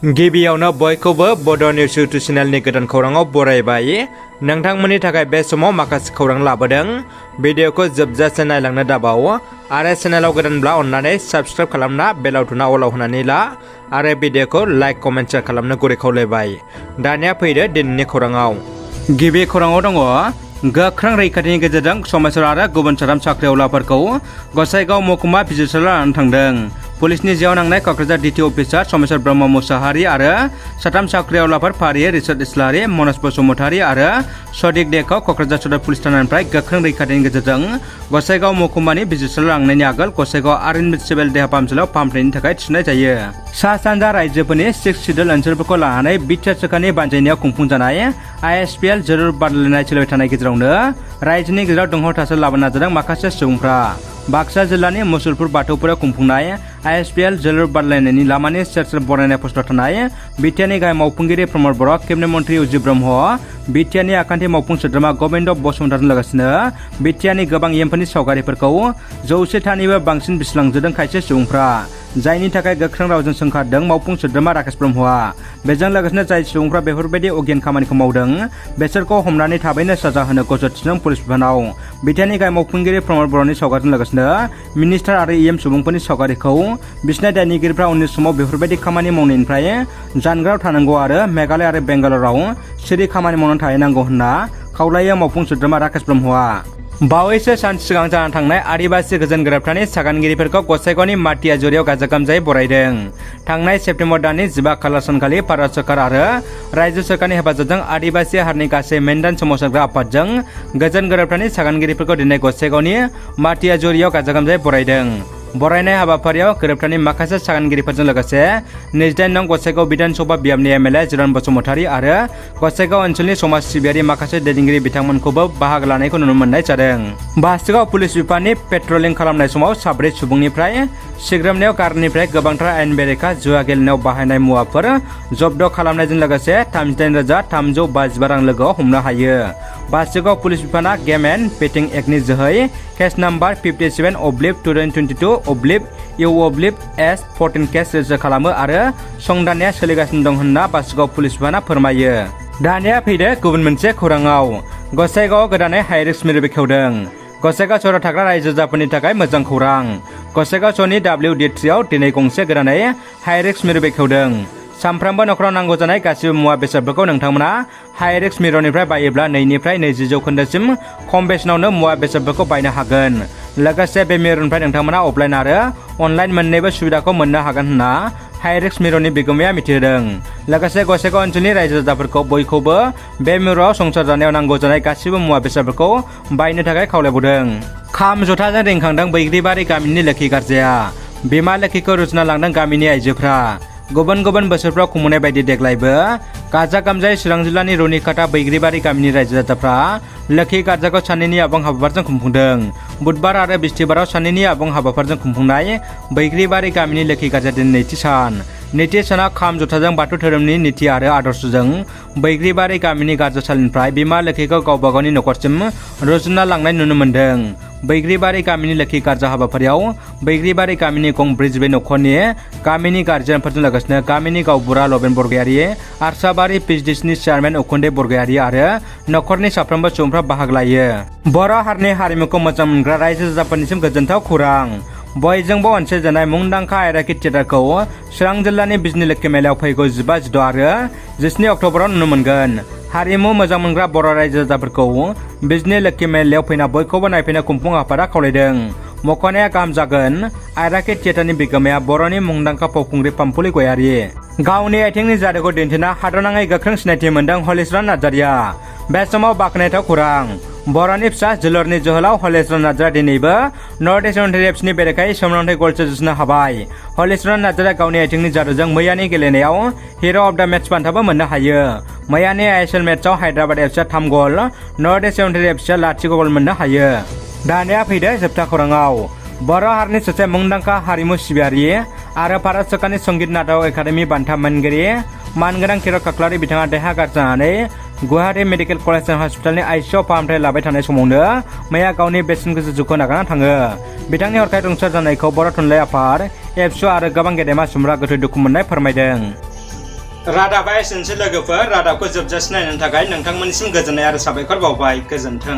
गिबियावनो बयखौबो बड' निउस इउटुब चेनेलनि गोदान खौराङाव बरायबाय। नोंथांमोननि थाखाय बे समाव माखासे खौरां लाबोदों। भिडिअखौ जोबजासे नायलांनो दाबाव आरो चेनेलाव गोदानब्ला अन्नानै साबस्क्राइब खालामना बेल आइकनआ अलाव होनानै ला आरो भिडिअखौ लाइक कमेन्ट शेयार खालामनो गुरै खावलायबाय। दानिया फैदो दिनैनि खौराङाव। गिबि खौराङाव दङ गोख्रों रैखाथिनि गेजेरजों समायसर आरो गुबुन साथाम साख्रिआवलाफोरखौ गसाइगाव महकुमा बिजिरसालियाव लानानै थांदों। पुलिसनि जिआव नांनाय क'क्राझार डिटि अफिसार समेश्वर ब्रह्म मुसाहारि आरो साथाम साख्रिआवलाफोर फारियै रिचर्ड इस्लारि, मनज बसुमतारि आरो सदिक देखौ क'क्राझार सदर पुलिस थानानिफ्राय गोख्रों रैखाथिनि गेजेरजों गसाइगाव महकुमानि बिजिरसालियाव लांनायनि आगोल गसाइगाव आरएनबि सिभिल देहा फाहामसालियाव फाहामथायनि थाखाय थिसननाय जायो। सा सानजा रायजोफोरनि 6 सिडुल ओनसोलफोरखौ लानानै बिटिआर सोरखारनि बानजायनायाव खुंफुंजानाय ISPL जोलुर बादायलायनाय सोलिबाय थानाय गेजेरावनो रायजोनि गेजेराव दुंहाव थासारि लाबोनो नाजादों माखासे सुबुंफ्रा। बाक्सा जिल्लानि मुसलपुर बाथौपुराव खुंफुंनाय ISPL जोलुर बादायलायनायनि लामानि सेर सेर बरायनाय पस्टाव थानाय बिटिआरनि गाहाय मावफुंगिरि प्रमद बर', केबिनेट मन्त्रि उजिर ब्रह्म, बिटिआरनि आखान्थि मावफुं सोद्रोमा गबिन्द बसुमतारिजों लोगोसेनो बिटिआरनि गोबां एमफोरनि सावगारिफोरखौ 100थानिबो बांसिन बिसिलांजोदों खायसे सुबुंफ्रा, जायनि थाखाय गोख्रों रावजों सोंखारदों मावफुं सोद्रोमा राकेश ब्रह्मआ। बेजों लोगोसेनो जाय सुबुंफ्रा बेफोरबायदि अगियान खामानिखौ मावदों बेसोरखौ हमनानै थाबैनो साजा होनो गजद थिदों पुलिस बिफानाव। बिटिआरनि गाहाय मावफुंगिरि प्रमद बर'नि सावगारिजों लोगोसेनो मिनिस्टार आरो EM सुबुंफोरनि सावगारिखौ बिसिनाय दायनिगिरिफ्रा उननि समाव बेफोरबायदि खामानि मावनायनिफ्राय जानगाराव थानांगौ आरो मेघालय आरो बेंगालराव सिरि खामानि मावनानै थाहैनांगौ होनना खावलायो मावफुं सोद्रोमा राकेश ब्रह्मआ। बावैसो सान सिगां जानानै थांनाय आदिबासि गोजोन गोरोबथानि सागानगिरिफोरखौ गसाइगावनि माटियाजुरियाव गाजा गोमजायै बरायदों। थांनाय सेप्तेम्बर दाननि 15 खालार सानखालि भारत सोरखार आरो रायजो सोरखारनि हेफाजाबजों आदिबासि हारिनि गासै मेनदान सोमावसारग्रा आफादजों गोजोन गोरोबथानि सागानगिरिफोरखौ दिनै गसाइगावनि माटियाजुरियाव गाजा गोमजायै बरायदों। बरायनाय हाबाफारियाव गोरोबथानि माखासे सागानगिरिफोरजों लोगोसे 28 नं गसाइगाव बिधान सभा बियाबनि MLA जिरन बसुमतारि आरो गसाइगाव ओनसोलनि समाज सिबियारि माखासे दैदेनगिरि बिथांमोनखौबो बाहागो लानायखौ नुनो मोननाय जादों। बासुगाव पुलिस बिफाननि पेट्रलिं खालामनाय समाव 7 सुबुंनिफ्राय सिग्रोमनायाव कारनिफ्राय गोबांथार आयेन बेरेखा जुवा गेलेनायाव बाहायनाय मुवाफोर जब्द खालामनायजों लोगोसे 38,352 रां लोगोआव हमनो हायो। बासुगाव पुलिस बिफाना गेम एन्ड बेटिं एक्टनि जोहै case number 57/2022/EU/S14 case register खालामो आरो संदाननाया सोलिगासिनो दं होनना बासुगाव पुलिस बिफाना फोरमायो। दानिया फैदो गुबुन मोनसे खौराङाव। गसाइगावआव गोदानै हाइरिस्क मिरु बेखेवदों। गसाइगाव सहराव थाग्रा रायजो राजाफोरनि थाखाय मोजां खौरां। गसाइगाव सहरनि WD3 आव दिनै गंसे गोदानै हाइरिस्क मिरु बेखेवदों। सानफ्रोमबो नखराव नांगौ जानाय गासिबो मुवा बेसादफोरखौ नोंथांमोना हाइरिस्क मिरुनिफ्राय बायोब्ला 2निफ्राय 20% खम बेसेनावनो मुवा बेसादफोरखौ बायनो हागोन। लोगोसे बे मिरुनिफ्राय नोंथांमोना अफलाइन आरो अनलाइन मोन्नैबो सुबिदाखौ मोननो हागोन होनना हाइरिस्क मिरुनि बिगोमाया मिथिहोदों। लोगोसे गसाइगाव ओनसोलनि रायजो राजाफोरखौ बयखौबो बे मिरुआव संसार जानायाव नांगौ जानाय गासिबो मुवा बेसादफोरखौ बायनो थाखाय खावलायबावदों। खाम जथाजों रिंखांदों बैग्रिबारि गामिनि लोखि गार्जाया। बिमा लोखिखौ रुजुना लांदों गामिनि आइजोफ्रा। गुबुन गुबुन बोसोरफ्राव खुंबोनाय बायदि देग्लायबो गाजा गोमजायै चिरां जिल्लानि रुनिकाटा बैग्रिबारि गामिनि रायजो राजाफ्रा लोखि गार्जाखौ सानैनि आबुं हाबाफारिजों खुंफुंदों। बुधबार आरो बिस्थिबाराव सानैनि आबुं हाबाफारिजों खुंफुंनाय बैग्रिबारि गामिनि लोखि गार्जा दिनै नैथि सान। नैथि सानाव खाम जथाजों बाथौ धोरोमनि नीति आरो आदर्शजों बैग्रिबारि गामिनि गार्जासालिनिफ्राय बिमा लोखिखौ गावबा गावनि नखरसिम रुजुना लांनाय नुनो मोन्दों। बैग्रिबारि गामिनि लोखि गार्जा हाबाफारियाव बैग्रिबारि गामिनि गं 42 नखरनि गामिनि गार्जियानफोरजों लोगोसेनो गामिनि गावबुरा लबेन बरगयारि, आरसाबारि PHDCनि चेयारमेन उखुन्दै बरगयारि आरो नखरनि साफ्रोमबो सुबुंफ्रा बाहागो लायो। बर' हारिनि हारिमुखौ मोजां मोनग्रा रायजो राजाफोरनिसिम गोजोनथाव खौरां। बयजोंबो अनसायजानाय मुंदांखा आयराखि थियेटारखौ चिरां जिल्लानि बिजनि लोखि मेलायाव फैगौ 15, 16 आरो 17 अक्ट'बराव नुनो मोनगोन। हारिमु मोजां मोनग्रा बर' रायजो राजाफोरखौ बिजनि लोखि मेलायाव फैना बयखौबो नायफैनो खुंफुं आफादा खावलायदों। मख'नाया गाहाम जागोन आयराखि थियेटारनि बिगोमाया बर'नि मुंदांखा फावखुंग्रि पाम्पुलि गयारि। गावनि आथिंनि जादुखौ दिन्थिना हादरनाङै गोख्रों सिनायथि मोनदों हलिचरन नार्जारिया। बे समाव बाख्नायथाव खौरां। बर'नि फिसा जोलुरनि जोहोलाव हलिचरन नार्जारिया दिनैबो नर्थ इस्ट इउनाइटेड एफसिनि बेरेखायै सोमोनांथाव गल सोरजिनो हाबाय। हलिचरन नार्जारिया गावनि आथिंनि जादुजों मैयानि गेलेनायाव हिर' अफ द मेच बान्थाबो मोननो हायो। मैयानि ISL मेचआव हायद्राबाद एफसिया 3 गल, नर्थ इस्ट इउनाइटेड एफसिया 0 गल मोननो हायो। दानिया फैदो जोबथा खौराङाव। बर' हारिनि सासे मुंदांखा हारिमु सिबियारि आरो भारत सोरखारनि संगीत नाटक एकाडेमि बान्था मोनगिरि मानगोनां किरक काक्लारि बिथाङा देहा गाज्रि जानानै गुवाहाटी मेडिकेल कलेज एन्ड हस्पिटालनि ICU फाहामथाय लाबाय थानाय समावनो मैया गावनि बेसेन गोसा जिउखौ नागारना थाङो। बिथांनि हरखाब रुंसार जानायखौ बर' थुनलाइ आफाद, एबसु आरो गोबां गेदेमा सुबुंफोरा गोथौ दुखु मोननाय फोरमायदों। रादाबा एसेनोसै लोगोफोर रादाबखौ जोबजासिम नायनो थाखाय नोंथांमोननिसिम गोजोननाय आरो साबायखर बावबाय गोजोन्थों।